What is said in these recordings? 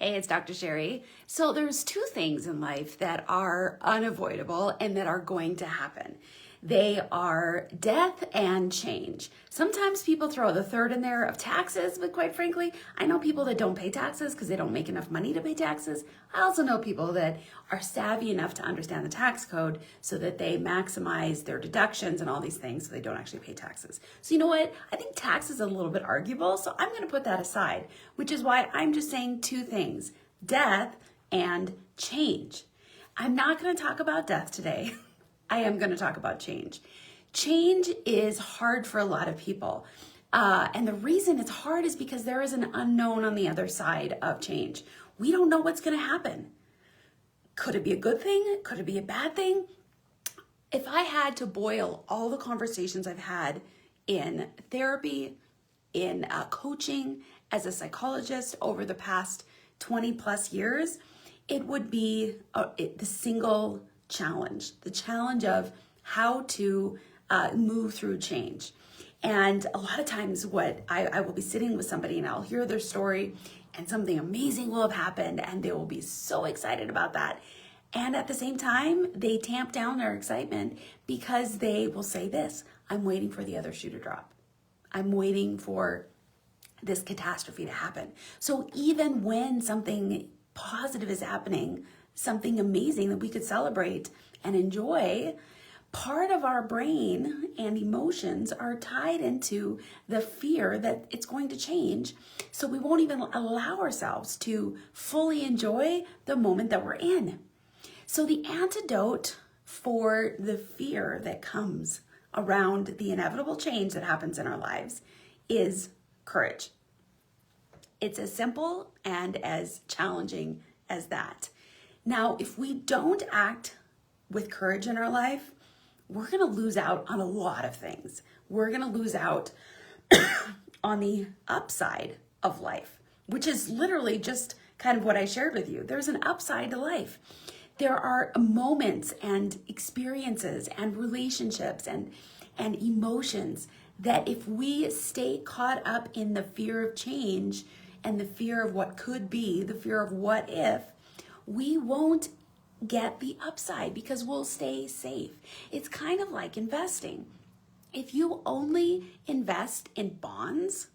Hey, it's Dr. Sheri. So there's two things in life that are unavoidable and that are going to happen. They are death and change. Sometimes people throw the third in there of taxes, but quite frankly, I know people that don't pay taxes because they don't make enough money to pay taxes. I also know people that are savvy enough to understand the tax code so that they maximize their deductions and all these things so they don't actually pay taxes. So you know what? I think tax is a little bit arguable, so I'm going to put that aside, which is why I'm just saying two things: death and change. I'm not going to talk about death today. I am going to talk about change. Change is hard for a lot of people. And the reason it's hard is because there is an unknown on the other side of change. We don't know what's going to happen. Could it be a good thing? Could it be a bad thing? If I had to boil all the conversations I've had in therapy, in coaching, as a psychologist over the past 20 plus years, it would be the single challenge, the challenge of how to move through change. And a lot of times what I will be sitting with somebody and I'll hear their story and something amazing will have happened and they will be so excited about that. And at the same time, they tamp down their excitement because they will say this: I'm waiting for the other shoe to drop. I'm waiting for this catastrophe to happen. So even when something positive is happening, something amazing that we could celebrate and enjoy, part of our brain and emotions are tied into the fear that it's going to change. So we won't even allow ourselves to fully enjoy the moment that we're in. So the antidote for the fear that comes around the inevitable change that happens in our lives is courage. It's as simple and as challenging as that. Now, if we don't act with courage in our life, we're going to lose out on a lot of things. We're going to lose out on the upside of life, which is literally just kind of what I shared with you. There's an upside to life. There are moments and experiences and relationships and emotions that if we stay caught up in the fear of change and the fear of what could be, the fear of what if, we won't get the upside because we'll stay safe. It's kind of like investing. If you only invest in bonds,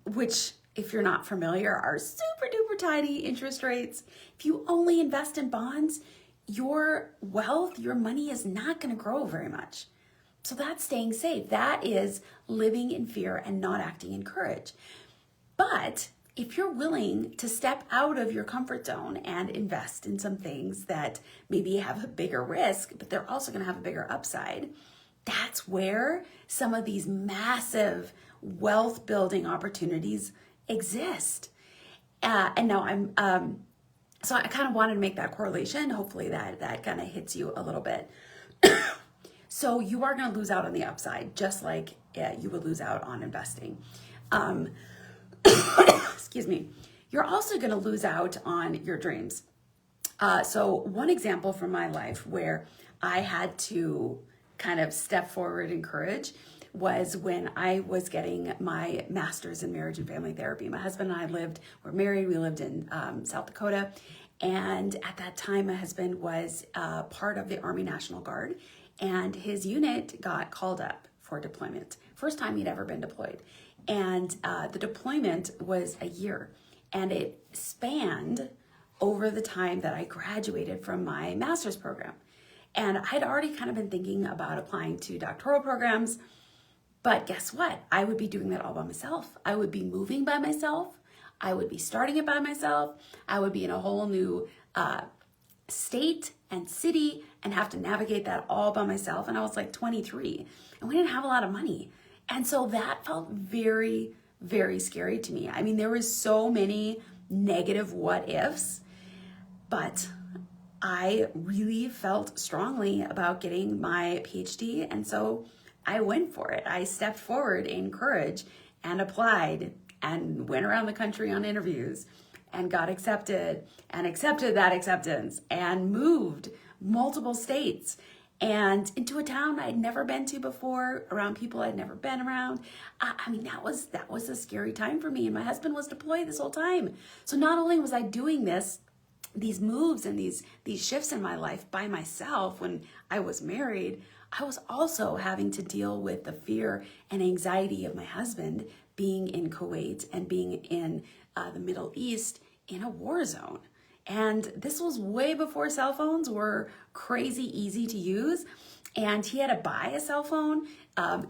which if you're not familiar are super duper tiny interest rates, if you only invest in bonds, your wealth, your money is not going to grow very much. So that's staying safe. That is living in fear and not acting in courage. But if you're willing to step out of your comfort zone and invest in some things that maybe have a bigger risk, but they're also going to have a bigger upside, that's where some of these massive wealth building opportunities exist. And now so I kind of wanted to make that correlation. Hopefully that kind of hits you a little bit. So you are going to lose out on the upside, just like you would lose out on investing. Excuse me. You're also going to lose out on your dreams. So one example from my life where I had to kind of step forward in courage was when I was getting my master's in marriage and family therapy. My husband and I we're married, we lived in South Dakota. And at that time, my husband was part of the Army National Guard, and his unit got called up for deployment. First time he'd ever been deployed. And the deployment was a year, and it spanned over the time that I graduated from my master's program. And I'd already kind of been thinking about applying to doctoral programs, but guess what? I would be doing that all by myself. I would be moving by myself. I would be starting it by myself. I would be in a whole new state and city and have to navigate that all by myself. And I was like 23, and we didn't have a lot of money. And so that felt very, very scary to me. I mean, there was so many negative what ifs, but I really felt strongly about getting my PhD. And so I went for it. I stepped forward in courage and applied and went around the country on interviews and got accepted and accepted that acceptance and moved multiple states and into a town I'd never been to before, around people I'd never been around. I mean, that was a scary time for me. And my husband was deployed this whole time. So not only was I doing these moves and these shifts in my life by myself when I was married, I was also having to deal with the fear and anxiety of my husband being in Kuwait and being in the Middle East in a war zone. And this was way before cell phones were crazy easy to use. And he had to buy a cell phone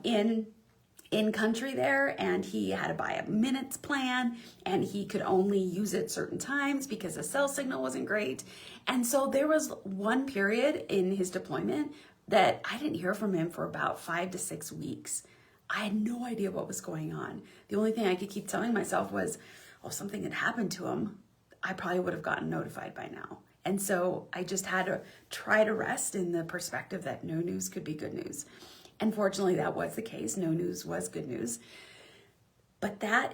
in country there, and he had to buy a minutes plan, and he could only use it certain times because the cell signal wasn't great. And so there was one period in his deployment that I didn't hear from him for about 5 to 6 weeks. I had no idea what was going on. The only thing I could keep telling myself was, oh, something had happened to him. I probably would have gotten notified by now. And so I just had to try to rest in the perspective that no news could be good news. And fortunately, that was the case. No news was good news. But there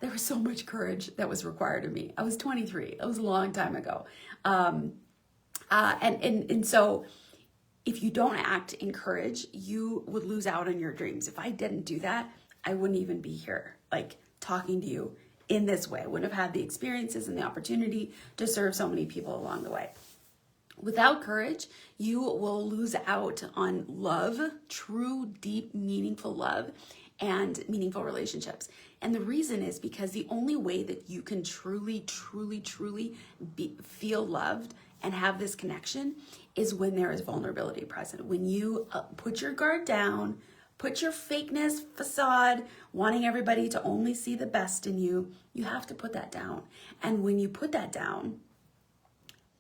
was so much courage that was required of me. I was 23. That was a long time ago. And so if you don't act in courage, you would lose out on your dreams. If I didn't do that, I wouldn't even be here, like talking to you in this way. I wouldn't have had the experiences and the opportunity to serve so many people along the way. Without courage, you will lose out on love, true, deep, meaningful love, and meaningful relationships. And the reason is because the only way that you can truly feel loved and have this connection is when there is vulnerability present. When you put your guard down, put your fakeness facade, wanting everybody to only see the best in you, you have to put that down. And when you put that down,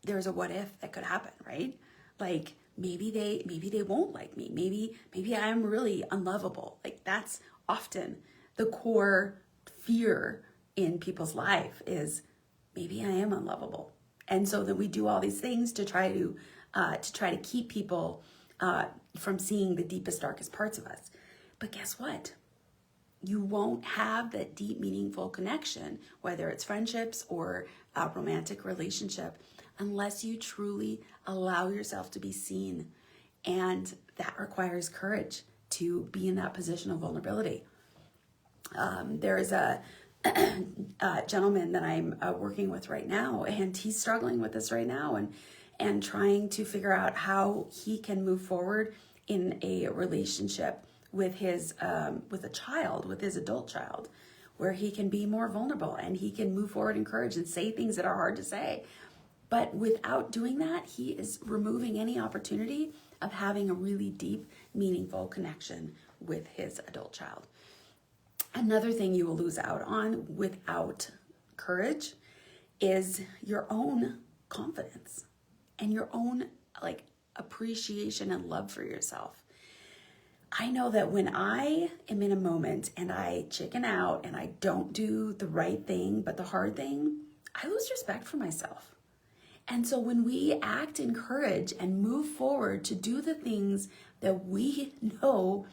there's a what if that could happen, right? Like maybe they won't like me. Maybe I'm really unlovable. Like that's often the core fear in people's life is maybe I am unlovable. And so then we do all these things to try to keep people from seeing the deepest, darkest parts of us. But guess what? You won't have that deep, meaningful connection, whether it's friendships or a romantic relationship, unless you truly allow yourself to be seen. And that requires courage to be in that position of vulnerability. There is a gentleman that I'm working with right now, and he's struggling with this right now and trying to figure out how he can move forward in a relationship with his adult child, where he can be more vulnerable and he can move forward in courage and say things that are hard to say. But without doing that, he is removing any opportunity of having a really deep, meaningful connection with his adult child. Another thing you will lose out on without courage is your own confidence and your own appreciation and love for yourself. I know that when I am in a moment and I chicken out and I don't do the right thing, but the hard thing, I lose respect for myself. And so when we act in courage and move forward to do the things that we know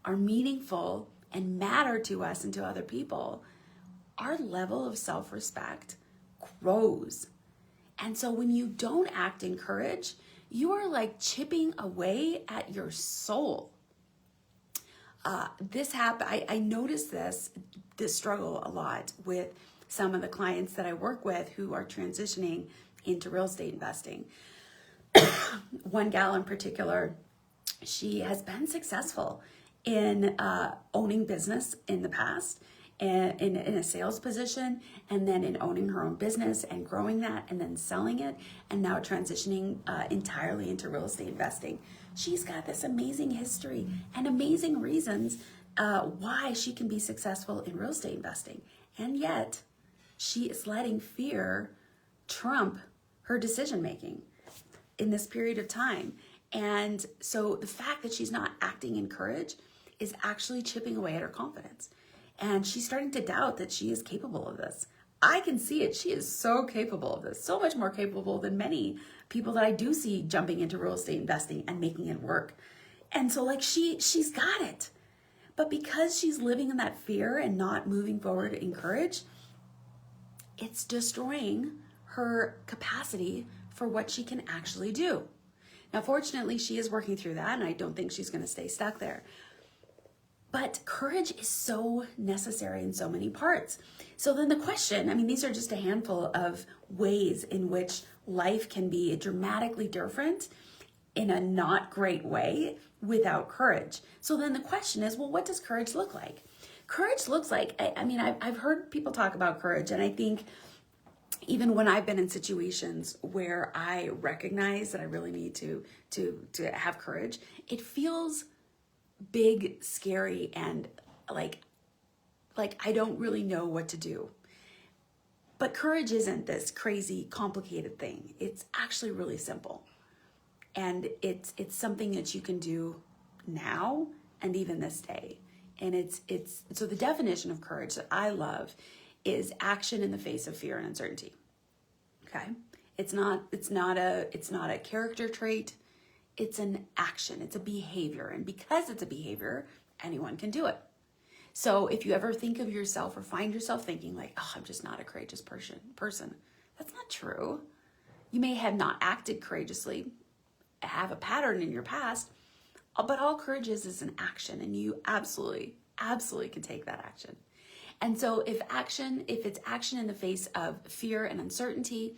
are meaningful and matter to us and to other people, our level of self-respect grows. And so when you don't act in courage, you are like chipping away at your soul. I noticed this struggle a lot with some of the clients that I work with who are transitioning into real estate investing. One gal in particular, she has been successful in owning business in the past, and in a sales position, and then in owning her own business and growing that and then selling it, and now transitioning entirely into real estate investing. She's got this amazing history and amazing reasons why she can be successful in real estate investing. And yet she is letting fear trump her decision making in this period of time. And so the fact that she's not acting in courage is actually chipping away at her confidence. And she's starting to doubt that she is capable of this. I can see it. She is so capable of this, so much more capable than many people that I do see jumping into real estate investing and making it work. And so she's got it. But because she's living in that fear and not moving forward in courage, it's destroying her capacity for what she can actually do. Now, fortunately, she is working through that, and I don't think she's going to stay stuck there. But courage is so necessary in so many parts. So then the question, I mean, these are just a handful of ways in which life can be dramatically different in a not great way without courage. So then the question is, well, what does courage look like? Courage looks like, I've heard people talk about courage, and I think even when I've been in situations where I recognize that I really need to have courage, it feels big, scary, and like I don't really know what to do. But courage isn't this crazy, complicated thing. It's actually really simple. And it's something that you can do now and even this day. And it's so the definition of courage that I love is action in the face of fear and uncertainty. Okay? It's not a character trait. It's an action. It's a behavior. And because it's a behavior, anyone can do it. So if you ever think of yourself or find yourself thinking like, oh, I'm just not a courageous person, that's not true. You may have not acted courageously, have a pattern in your past, but all courage is an action, and you absolutely can take that action. And so if it's action in the face of fear and uncertainty,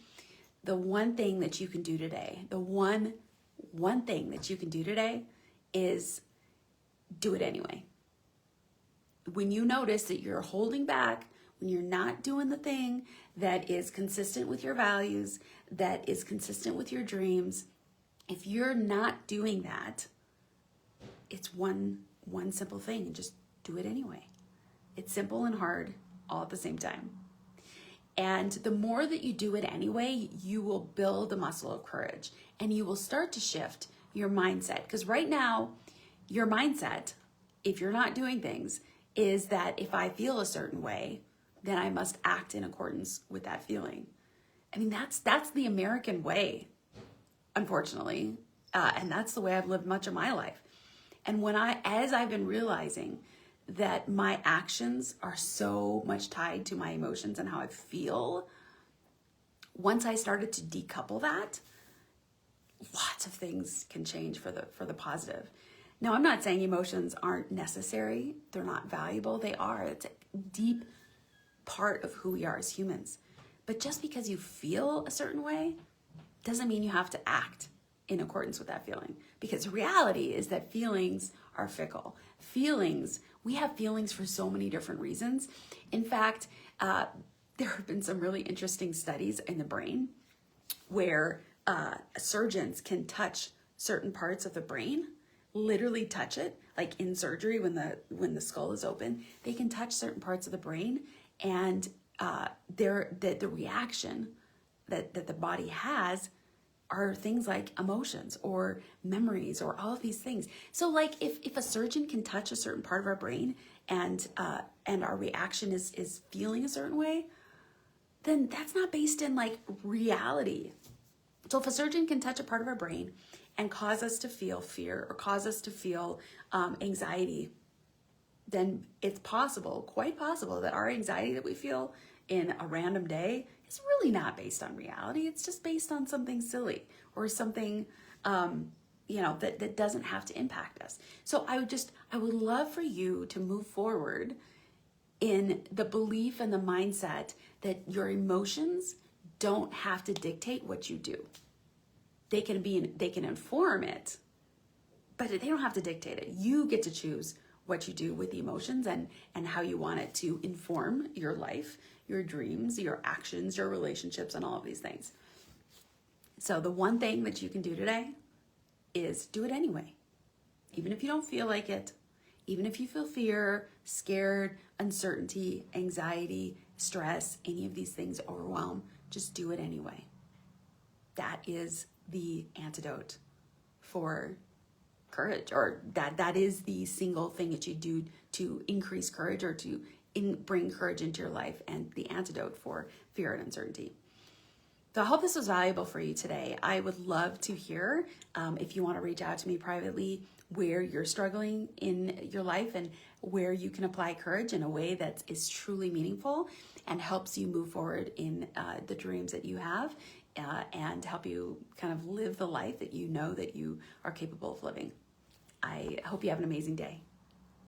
the one thing that you can do today, the one thing that you can do today is do it anyway. When you notice that you're holding back, when you're not doing the thing that is consistent with your values, that is consistent with your dreams, if you're not doing that, it's one simple thing, and just do it anyway. It's simple and hard all at the same time. And the more that you do it anyway, you will build the muscle of courage, and you will start to shift your mindset. Because right now, your mindset, if you're not doing things, is that if I feel a certain way, then I must act in accordance with that feeling. I mean, that's the American way, unfortunately. And that's the way I've lived much of my life. And as I've been realizing that my actions are so much tied to my emotions and how I feel, once I started to decouple that, lots of things can change for the positive. Now, I'm not saying emotions aren't necessary. They're not valuable. They are. It's a deep part of who we are as humans. But just because you feel a certain way doesn't mean you have to act in accordance with that feeling. Because the reality is that feelings are fickle. We have feelings for so many different reasons. In fact, there have been some really interesting studies in the brain where surgeons can touch certain parts of the brain, literally touch it, like in surgery when the skull is open, they can touch certain parts of the brain, and the reaction that the body has are things like emotions or memories or all of these things. So like if a surgeon can touch a certain part of our brain and our reaction is feeling a certain way, then that's not based in like reality. So if a surgeon can touch a part of our brain and cause us to feel fear or cause us to feel anxiety, then it's quite possible that our anxiety that we feel in a random day is really not based on reality. It's just based on something silly or something, that doesn't have to impact us. So I would love for you to move forward in the belief and the mindset that your emotions don't have to dictate what you do. They can inform it, but they don't have to dictate it. You get to choose what you do with the emotions and how you want it to inform your life, your dreams, your actions, your relationships, and all of these things. So the one thing that you can do today is do it anyway. Even if you don't feel like it, even if you feel fear, scared, uncertainty, anxiety, stress, any of these things, overwhelm, just do it anyway. That is the antidote for courage, or that is the single thing that you do to increase courage or to bring courage into your life, and the antidote for fear and uncertainty. So I hope this was valuable for you today. I would love to hear if you want to reach out to me privately where you're struggling in your life and where you can apply courage in a way that is truly meaningful and helps you move forward in the dreams that you have and help you kind of live the life that you know that you are capable of living. I hope you have an amazing day.